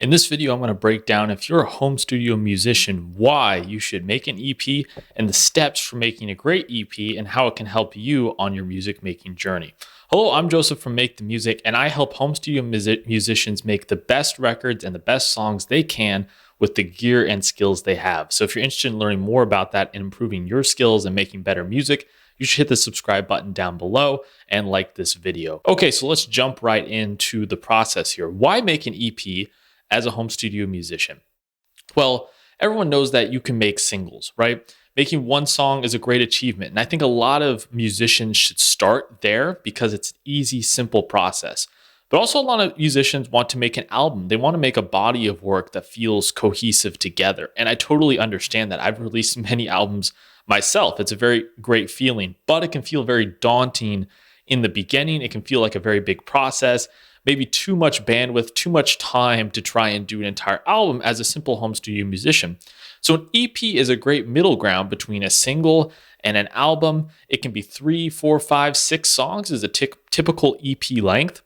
In this video, I'm going to break down, if you're a home studio musician, why you should make an EP and the steps for making a great EP and how it can help you on your music making journey. Hello, I'm Joseph from Make the Music, and I help home studio musicians make the best records and the best songs they can with the gear and skills they have. So if you're interested in learning more about that and improving your skills and making better music, you should hit the subscribe button down below and like this video. Okay, so let's jump right into the process here. Why make an EP as a home studio musician? Well, everyone knows that you can make singles, right? Making one song is a great achievement. And I think a lot of musicians should start there because it's an easy, simple process. But also a lot of musicians want to make an album. They want to make a body of work that feels cohesive together. And I totally understand that. I've released many albums myself. It's a very great feeling, but it can feel very daunting in the beginning. It can feel like a very big process, maybe too much bandwidth, too much time to try and do an entire album as a simple home studio musician. So an EP is a great middle ground between a single and an album. It can be 3, 4, 5, 6 songs is a typical EP length,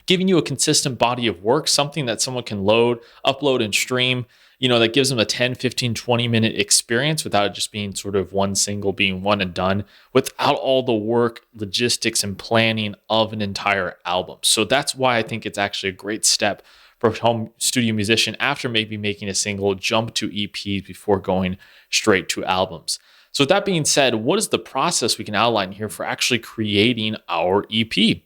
giving you a consistent body of work, something that someone can load, upload, and stream, that gives them a 10, 15, 20-minute experience without it just being sort of one single, being one and done, without all the work, logistics, and planning of an entire album. So that's why I think it's actually a great step for a home studio musician after maybe making a single, jump to EPs before going straight to albums. So with that being said, what is the process we can outline here for actually creating our EP?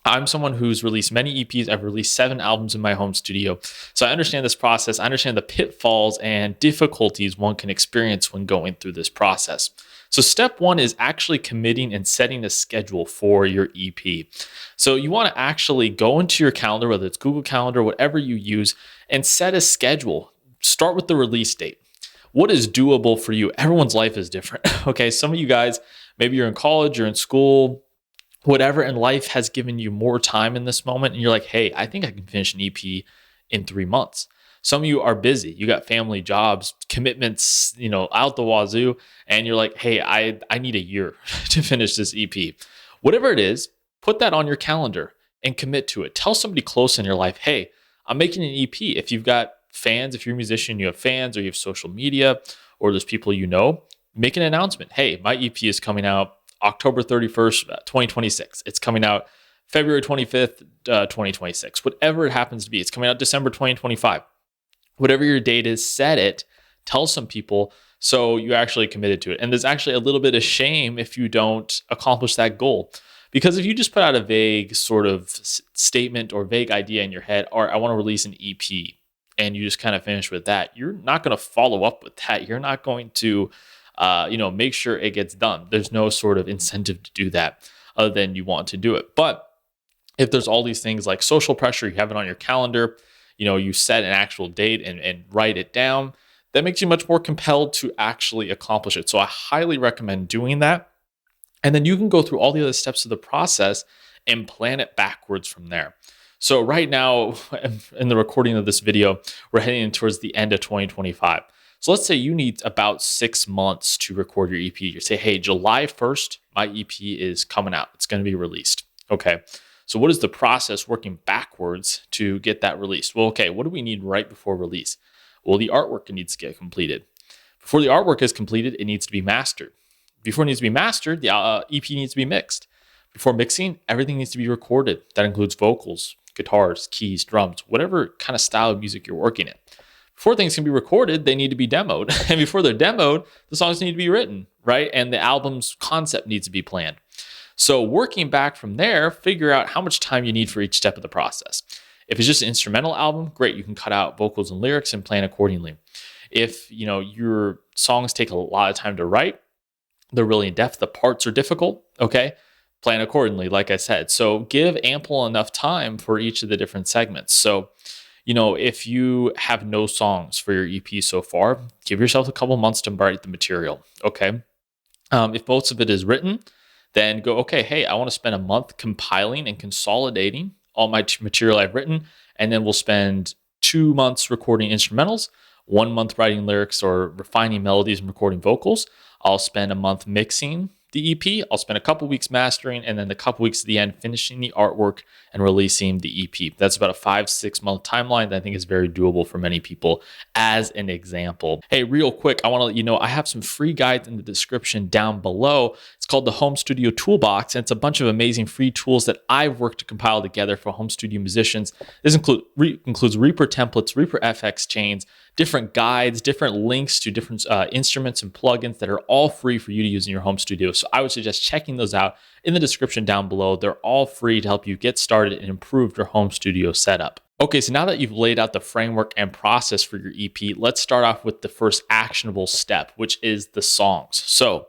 I'm someone who's released many EPs. I've released 7 albums in my home studio. So I understand this process. I understand the pitfalls and difficulties one can experience when going through this process. So step 1 is actually committing and setting a schedule for your EP. So you want to actually go into your calendar, whether it's Google Calendar, whatever you use, and set a schedule. Start with the release date. What is doable for you? Everyone's life is different. Okay, some of you guys, maybe you're in college, you're in school, whatever in life has given you more time in this moment, and you're like, hey, I think I can finish an EP in 3 months. Some of you are busy. You got family, jobs, commitments, out the wazoo, and you're like, hey, I need a year to finish this EP. Whatever it is, put that on your calendar and commit to it. Tell somebody close in your life, hey, I'm making an EP. If you've got fans, if you're a musician, you have fans, or you have social media, or there's people make an announcement. Hey, my EP is coming out October 31st, 2026. It's coming out February 25th, 2026. Whatever it happens to be. It's coming out December 2025. Whatever your date is, set it. Tell some people so you actually committed to it. And there's actually a little bit of shame if you don't accomplish that goal. Because if you just put out a vague sort of statement or vague idea in your head, or I want to release an EP, and you just kind of finish with that, you're not going to follow up with that. You're not going to make sure it gets done. There's no sort of incentive to do that other than you want to do it. But if there's all these things like social pressure, you have it on your calendar, you set an actual date and write it down, that makes you much more compelled to actually accomplish it. So I highly recommend doing that. And then you can go through all the other steps of the process and plan it backwards from there. So right now, in the recording of this video, we're heading towards the end of 2025. So let's say you need about 6 months to record your EP. You say, hey, July 1st, my EP is coming out. It's going to be released. Okay. So what is the process working backwards to get that released? Well, okay, what do we need right before release? Well, the artwork needs to get completed. Before the artwork is completed, it needs to be mastered. Before it needs to be mastered, the EP needs to be mixed. Before mixing, everything needs to be recorded. That includes vocals, guitars, keys, drums, whatever kind of style of music you're working in. Before things can be recorded, they need to be demoed. And before they're demoed, the songs need to be written, right? And the album's concept needs to be planned. So working back from there, figure out how much time you need for each step of the process. If it's just an instrumental album, great. You can cut out vocals and lyrics and plan accordingly. If your songs take a lot of time to write, they're really in depth, the parts are difficult, okay? Plan accordingly, like I said. So give ample enough time for each of the different segments. So if you have no songs for your EP so far, give yourself a couple months to write the material, okay? If most of it is written, then go, okay, hey, I want to spend a month compiling and consolidating all my material I've written, and then we'll spend 2 months recording instrumentals, 1 month writing lyrics or refining melodies and recording vocals. I'll spend a month mixing the EP, I'll spend a couple weeks mastering, and then the couple weeks at the end finishing the artwork and releasing the EP. That's about a 5-6 month timeline that I think is very doable for many people as an example. Hey, real quick, I want to let you know I have some free guides in the description down below. It's called the Home Studio Toolbox, and it's a bunch of amazing free tools that I've worked to compile together for home studio musicians. This includes Reaper templates, Reaper FX chains, different guides, different links to different instruments and plugins that are all free for you to use in your home studio. So I would suggest checking those out in the description down below. They're all free to help you get started and improve your home studio setup. Okay, so now that you've laid out the framework and process for your EP, let's start off with the first actionable step, which is the songs. So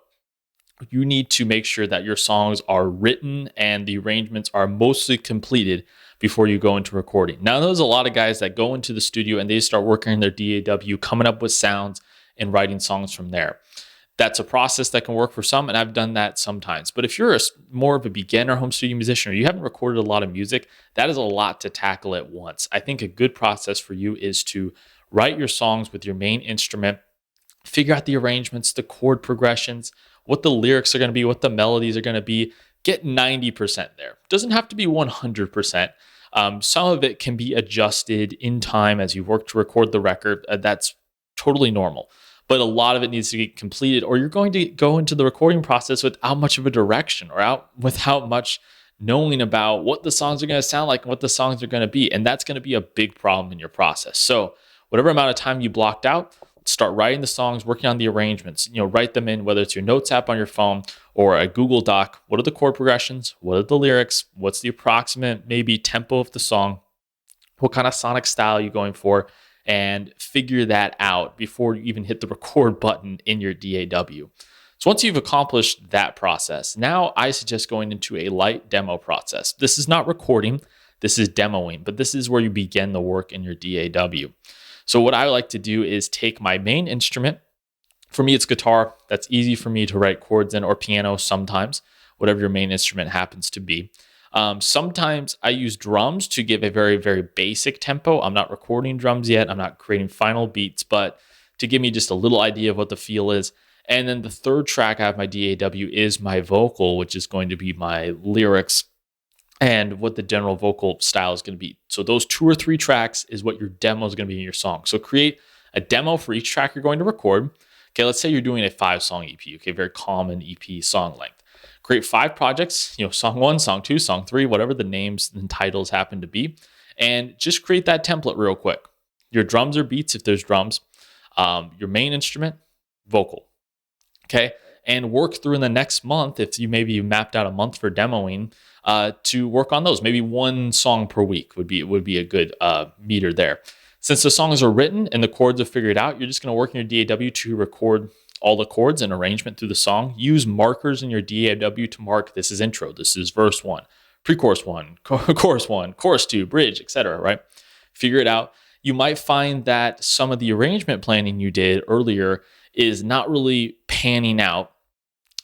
you need to make sure that your songs are written and the arrangements are mostly completed before you go into recording. Now, there's a lot of guys that go into the studio and they start working in their DAW, coming up with sounds and writing songs from there. That's a process that can work for some, and I've done that sometimes. But if you're more of a beginner home studio musician or you haven't recorded a lot of music, that is a lot to tackle at once. I think a good process for you is to write your songs with your main instrument, figure out the arrangements, the chord progressions, what the lyrics are going to be, what the melodies are going to be. Get 90% there. Doesn't have to be 100%. Some of it can be adjusted in time as you work to record the record. That's totally normal. But a lot of it needs to get completed, or you're going to go into the recording process without much of a direction or without much knowing about what the songs are going to sound like and what the songs are going to be. And that's going to be a big problem in your process. So whatever amount of time you blocked out, start writing the songs, working on the arrangements, write them in, whether it's your notes app on your phone or a Google Doc. What are the chord progressions? What are the lyrics? What's the approximate maybe tempo of the song? What kind of sonic style are you going for? And figure that out before you even hit the record button in your DAW. So once you've accomplished that process, now I suggest going into a light demo process. This is not recording, this is demoing, but this is where you begin the work in your DAW. So what I like to do is take my main instrument. For me, it's guitar. That's easy for me to write chords in, or piano sometimes, whatever your main instrument happens to be. Sometimes I use drums to give a very, very basic tempo. I'm not recording drums yet. I'm not creating final beats, but to give me just a little idea of what the feel is. And then the third track I have my DAW is my vocal, which is going to be my lyrics and what the general vocal style is going to be. So those 2 or 3 tracks is what your demo is going to be in your song. So create a demo for each track you're going to record. Okay, let's say you're doing a 5-song EP. Okay, very common EP song length. Create 5 projects, song 1, song 2, song 3, whatever the names and titles happen to be, and just create that template real quick. Your drums or beats, if there's drums, your main instrument, vocal, okay? And work through in the next month, if you maybe mapped out a month for demoing, to work on those. Maybe 1 song per week would be a good meter there. Since the songs are written and the chords are figured out, you're just going to work in your DAW to record all the chords and arrangement through the song. Use markers in your DAW to mark this is intro, this is verse 1, pre-chorus 1, chorus 1, chorus 2, bridge, etc. Right? Figure it out. You might find that some of the arrangement planning you did earlier is not really panning out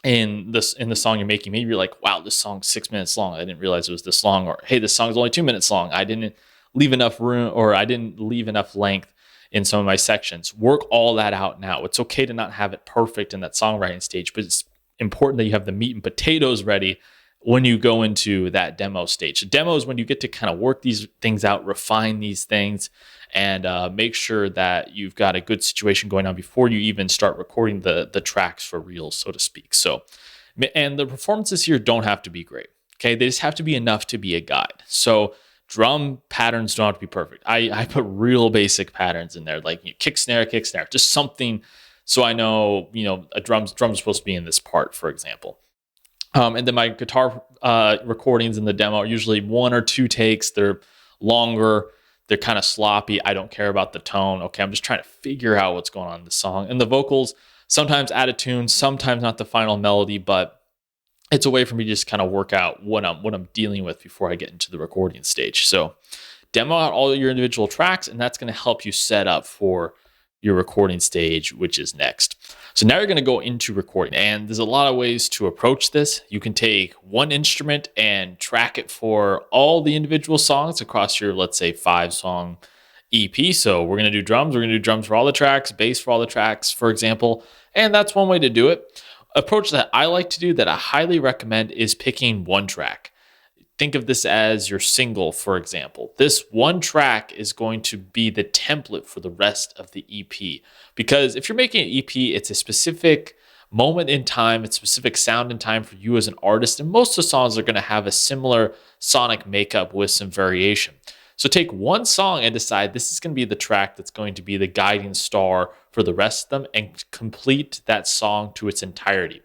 in the song you're making. Maybe you're like, wow, this song's 6 minutes long. I didn't realize it was this long. Or hey, this song's only 2 minutes long. I didn't leave enough room, or I didn't leave enough length in some of my sections. Work all that out now. It's okay to not have it perfect in that songwriting stage, but it's important that you have the meat and potatoes ready when you go into that demo stage. The demo is when you get to kind of work these things out, refine these things, and make sure that you've got a good situation going on before you even start recording the tracks for real, so to speak. So, and the performances here don't have to be great. Okay, they just have to be enough to be a guide. So drum patterns don't have to be perfect. I put real basic patterns in there, like kick, snare, just something so I know, a drum's supposed to be in this part, for example. And then my guitar recordings in the demo are usually 1 or 2 takes. They're longer. They're kind of sloppy. I don't care about the tone. Okay, I'm just trying to figure out what's going on in the song. And the vocals, sometimes add a tune, sometimes not the final melody, but it's a way for me to just kind of work out what I'm dealing with before I get into the recording stage. So demo out all your individual tracks, and that's going to help you set up for your recording stage, which is next. So now you're going to go into recording, and there's a lot of ways to approach this. You can take one instrument and track it for all the individual songs across your, let's say, 5-song EP. So we're going to do drums. We're going to do drums for all the tracks, bass for all the tracks, for example. And that's one way to do it. Approach that I like to do that I highly recommend is picking one track. Think of this as your single, for example. This one track is going to be the template for the rest of the EP. Because if you're making an EP, it's a specific moment in time, it's a specific sound in time for you as an artist. And most of the songs are going to have a similar sonic makeup with some variation. So take one song and decide this is going to be the track that's going to be the guiding star for the rest of them and complete that song to its entirety.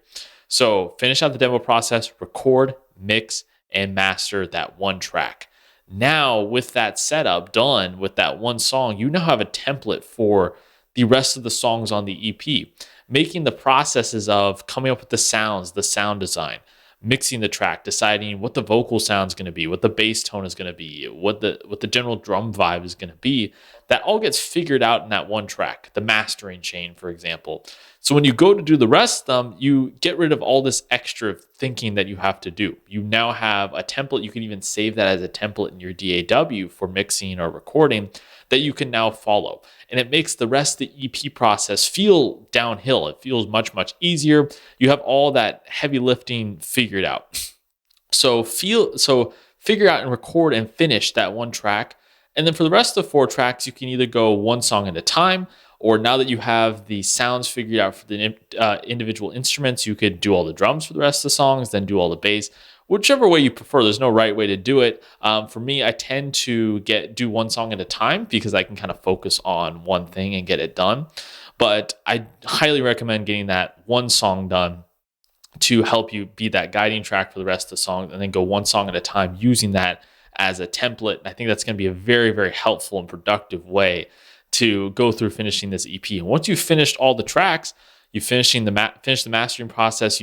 So finish out the demo process, record, mix, and master that one track. Now, with that setup done with that one song, you now have a template for the rest of the songs on the EP. Making the processes of coming up with the sounds, the sound design, mixing the track, deciding what the vocal sound is going to be, what the bass tone is going to be, what the general drum vibe is going to be. That all gets figured out in that one track, the mastering chain, for example. So when you go to do the rest of them, you get rid of all this extra thinking that you have to do. You now have a template. You can even save that as a template in your DAW for mixing or recording that you can now follow. And it makes the rest of the EP process feel downhill. It feels much, much easier. You have all that heavy lifting figured out. So figure out and record and finish that one track. And then for the rest of the 4 tracks, you can either go one song at a time, or now that you have the sounds figured out for the individual instruments, you could do all the drums for the rest of the songs, then do all the bass. Whichever way you prefer, there's no right way to do it. For me, I tend to do one song at a time because I can kind of focus on one thing and get it done. But I highly recommend getting that one song done to help you be that guiding track for the rest of the song, and then go one song at a time using that as a template. I think that's going to be a very, very helpful and productive way to go through finishing this EP. And once you've finished all the tracks, you finished the mastering process,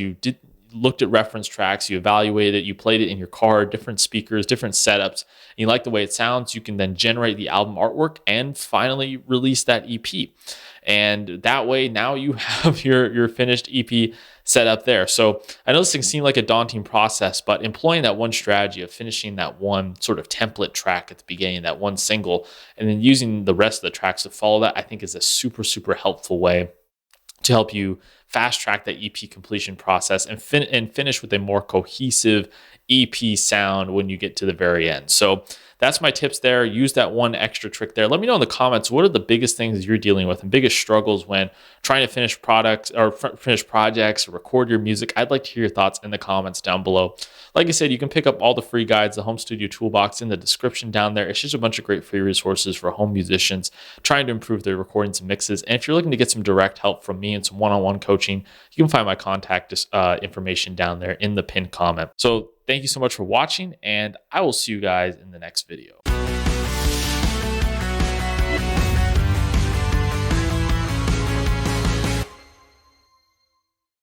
looked at reference tracks, you evaluated it, you played it in your car, different speakers, different setups, and you like the way it sounds, you can then generate the album artwork and finally release that EP. And that way, now you have your finished EP set up there. So I know this can seem like a daunting process, but employing that one strategy of finishing that one sort of template track at the beginning, that one single, and then using the rest of the tracks to follow that, I think is a super, super helpful way to help you fast track that EP completion process and finish with a more cohesive EP sound when you get to the very end. So that's my tips there. Use that one extra trick there. Let me know in the comments, what are the biggest things you're dealing with and biggest struggles when trying to finish products or finish projects or record your music? I'd like to hear your thoughts in the comments down below. Like I said, you can pick up all the free guides, the Home Studio Toolbox in the description down there. It's just a bunch of great free resources for home musicians trying to improve their recordings and mixes. And if you're looking to get some direct help from me and some one-on-one coaching, you can find my contact information down there in the pinned comment. So thank you so much for watching, and I will see you guys in the next video.